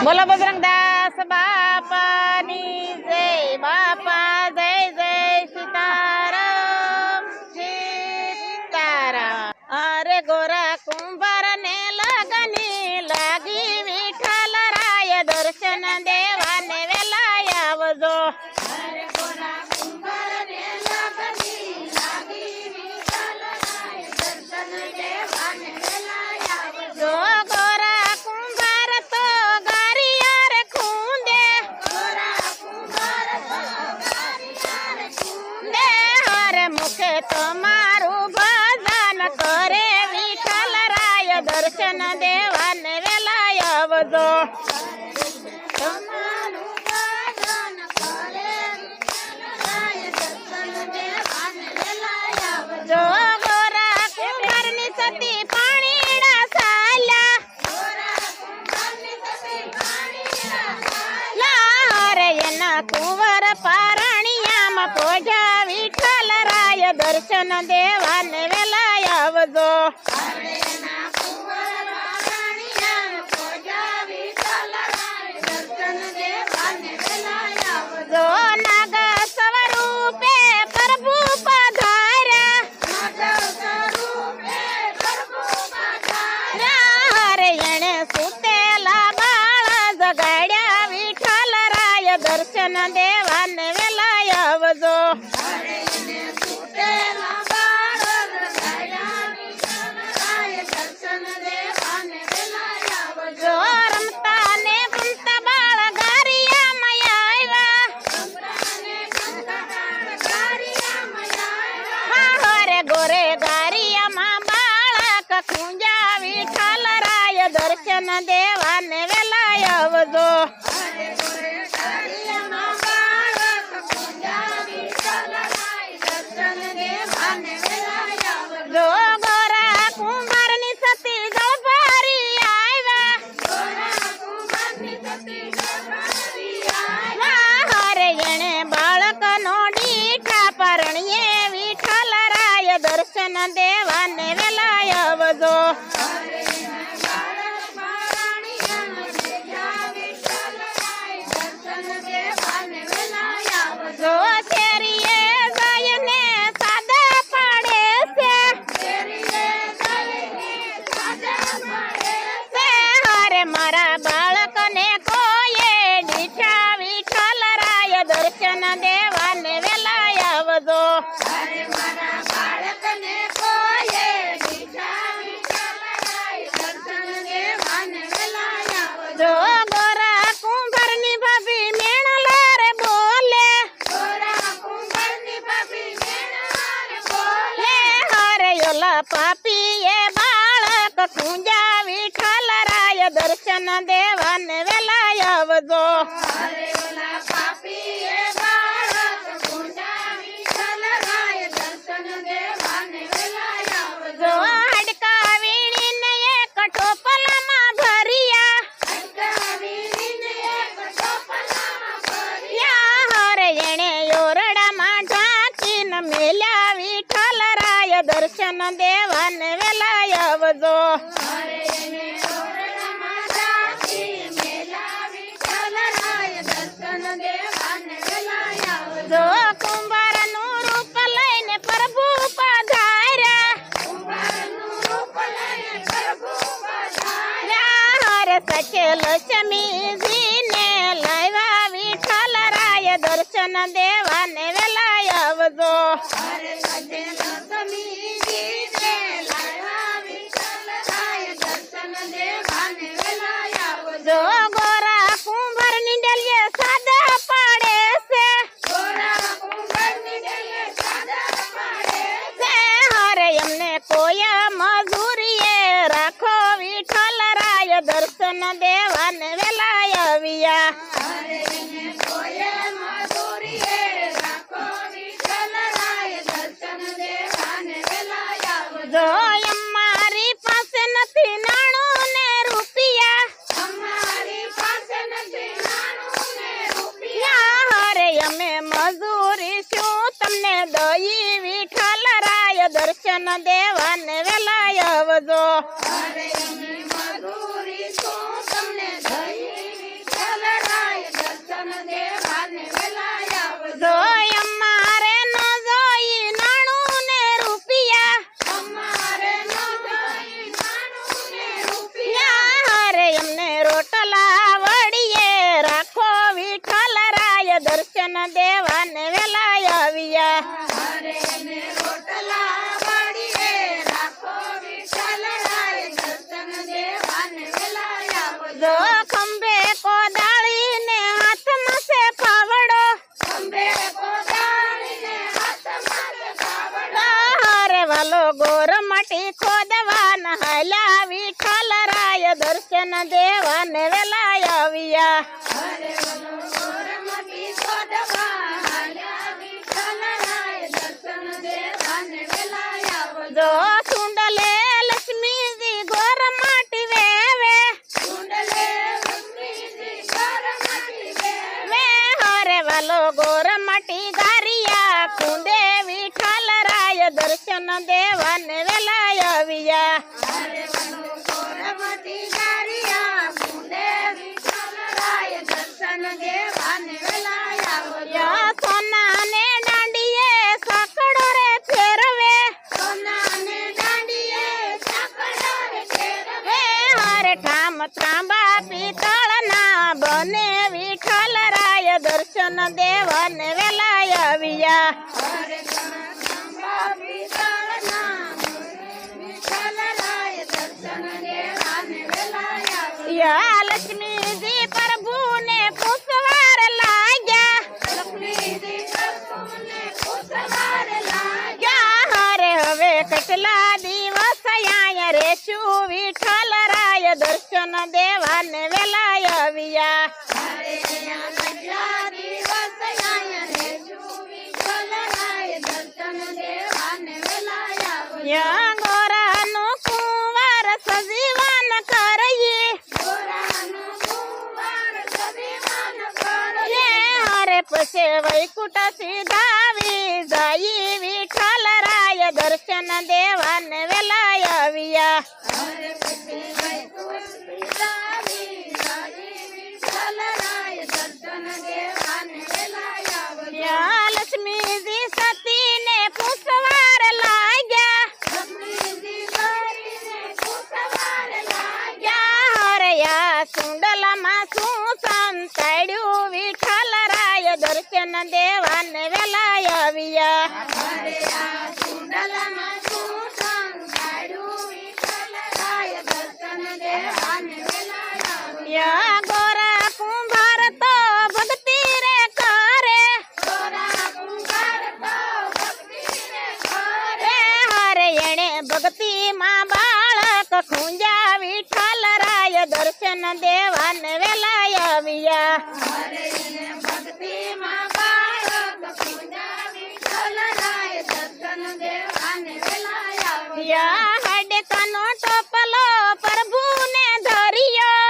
बोलो बजरंगदास बापानी जय। बापा जय जय सीताराम सीताराम। अरे गोरा कुंभार ने लगनी लागी विठ्ठल राय दर्शन देवाने वेलाय आवजो। તમારું ભજન કરે વિઠ્ઠલ રાય દર્શન દેવાને વેલાય આવજો। જો ગોરા કુંભારની સતી પાણીના સાલ્યા લારે એના કુંવર પારણિયામાં પોઢા વિઠ્ઠલ રાય દર્શન દેવાને વેલાય આવજો। જો નાગ સ્વરૂપે પ્રભુ પધાર્યા રે એણે સુતેલા બાળ જગાડ્યા વિઠ્ઠલ રાય દર્શન દેવાને વેલાય આવજો। गोरे गारिया मां बाळक खुंजा विठ्ठल राय दर्शन देवाने वेलाय आवजो। जो गोरा कुंभारनी सती गळफारी आव्या हरे एणे बाळकनो डीठा परणिये विठ्ठल राय दर्शन देवाने वेलाय आवजो। जो तेरिये जायने सादा पाडे से हरे मारा बाळकने कोये डीठा विठ्ठल राय दर्शन देवाने वेलाय आवजो। जो गोरा कुंभारनी भाभी मेणला रे बोले हरे योला पापी ये बाळक खुंजा विठ्ठल राय दर्शन देवाने वेलाय आवजो। जो हडका वीणीने एक टोपलाમાં ભર્યા હરે એણે ઓરડામાં ઢાંકીને મેલ્યા વિઠ્ઠલ રાય દર્શન દેવાને વેલાય આવજો। જો કુંભારનું રૂપ લઈને પ્રભુ પધાર્યા હરે સખે લક્ષ્મીજીને લાવ્યા વિઠ્ઠલ રાય દર્શન દેવાને વેલાય આવજો। જો ગોરા કુંભારની ડેલીએ સાદા પાડે છે હરે એમને કોઈ મજૂરીએ રાખો વિઠ્ઠલ રાય દર્શન દેવાને વેલાય આવ્યા। જો અમારી પાસે નથી નાણું ને રૂપિયા હરે અમે મજૂરી શું તમને દઈ વિઠ્ઠલ રાય દર્શન દેવાને વેલાય આવજો। દેવાને વેલા આવ્યા જો સુંડલે લક્ષ્મીજી ગોર માટી વેવે વે હરે વાલો ગોર માટી ગારિયા કુંડે વિઠ્ઠલ રાય દર્શન દેવાને વેલા આવ્યા સોના ને દાંડીએ સાકડો રે ફેરવે હરે ઠામ ત્રાંબા પિત્તળના બને વિઠ્ઠલ રાય દર્શન દેવાને વેલા આવ્યા યા લક્ષ્મીજી પ્રભુને પુષ્પવાર લાગ્યા હરે હવે કેટલા દિવસ આયા રેશું વિઠ્ઠલ રાય દર્શન દેવાને વેલા આવ્યા યા ગોરાનું કુંવર સજીવન કરઈએ હરે પછી વૈકુંઠ સીધાવી જાય વિઠ્ઠલ રાય દર્શન દેવાને વેલા આવ્યા યા લક્ષ્મીજી સતીને પુષ્પવાર લાગ્યા હરે યા સુંડલમાં શું સંતાડ્યું વિઠ્ઠલ રાય દર્શન દેવાને વેલા આવ્યા યા ગોરા કુંભાર તો ભક્તિ રે કરે હરે એણે ભક્તિ માં બાળક ખૂંજા વિઠ્ઠલ રાય દર્શન દેવાને વેલા આવ્યા યા હાડકાનો ટોપલો પ્રભુને ધર્યો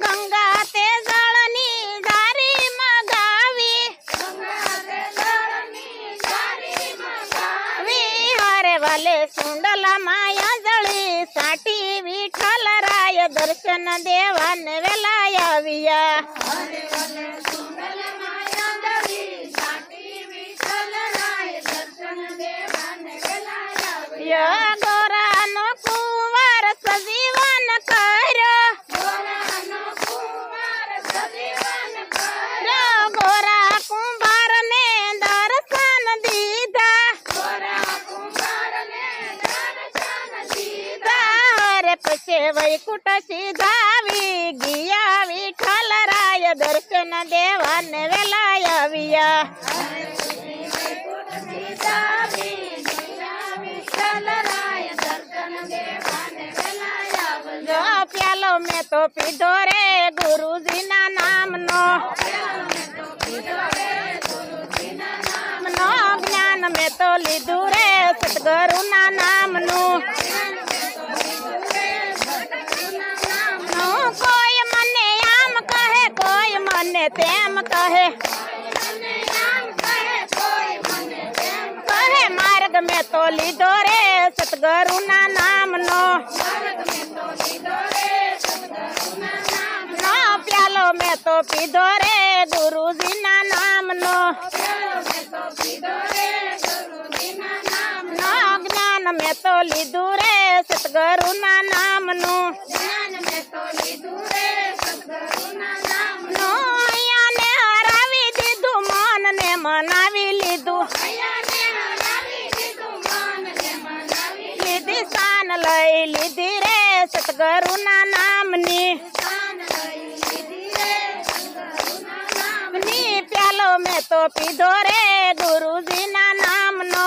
ગંગા તે જળની ધારી મગાવી હરે વાલે સુંડલા માયા જળી સાટી વિઠ્ઠલ રાય દર્શન દેવાને વેલા આવ્યા યા ગોરાનો કુંવર સજીવન કર્યો ગોરા કુંભારને દર્શન દીધા હરે પછી વૈકુંઠ સીધાવી ગયા વિઠ્ઠલ રાય દર્શન દેવાને વેલા આવ્યા જો પ્યાલો મેં તો પીધો રે ગુરુજીના નામનો જ્ઞાન મેં તો લીધું રે સદગુરુના નામનું કોઈ મને આમ કહે કોઈ મને તેમ કહે માર્ગ મેં તો લીધો રે સદગુરુના નામનો પ્યાલો મેં તો પીધો રે ગુરુજીના નામનો જ્ઞાન મેં તો લીધું રે સદગુરુના નામનું અહીંયાને હરાવી દીધું મનને મનાવી લીધું લીધી શાન લઈ લીધી રે સદગુરુના નામની પ્યાલો મેં તો પીધો રે ગુરુજીના નામનો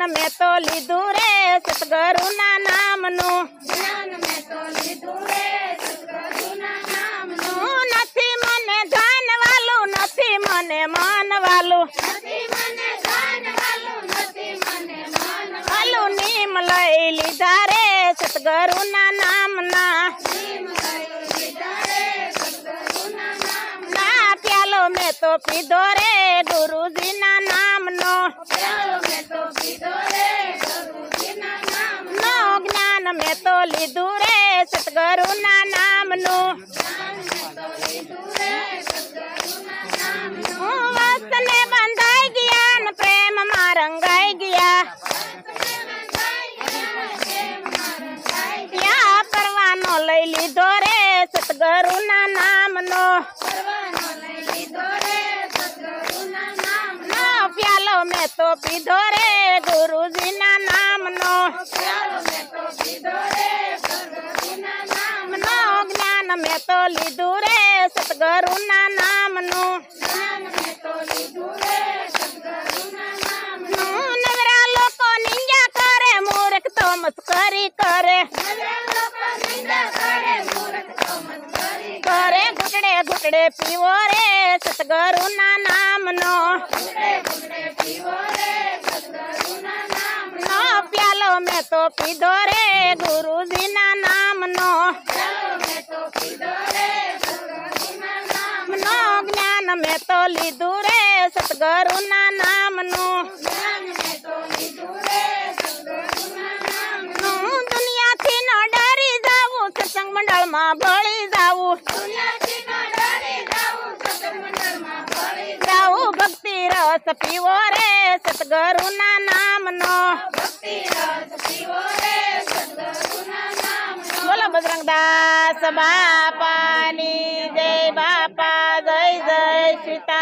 મેં તો લીધું રે સતગુરુના નામનું નથી મને ધન વાલું નથી મને મન વાલું વાલું નીમ લઈ લીધા રે સતગુરુના નામના ના પ્યાલો મેં તો પીધો રે ગુરુજીના નામનો નો જ્ઞાન મેં તો લીધું રે સતગુરુના નામનું હું વસ્તને બંધાઈ ગયા ને પ્રેમમાં રંગાઈ ગયા ત્યાં પરવાનો લઈ લીધો રે સતગુરુના નામનો નો પ્યાલો મેં તો પીધો રે ગુરુજીના નામનો નો જ્ઞાન મેં તો લીધું રે સતગુરુના નામનું નવરા લોકો નિંજા કરે મૂર્ખ તો મસ્કરી કરે કરે ઘૂંટડે ઘૂંટડે પીવો રે સતગુરુના નામનો નો પ્યાલો મેં તો પીધો રે ગુરુજીના નામનો નો જ્ઞાન મેં તો લીધું રે સતગુરુના નામનું દુનિયાથી ન ડરી જાવું સત્સંગ મંડળમાં ભળી જાવું જાવું ભક્તિ રસ પીવો રે સતગુરુના નામનો બોલો બજરંગદાસ બાપાની જય બાપા જય જય સીતા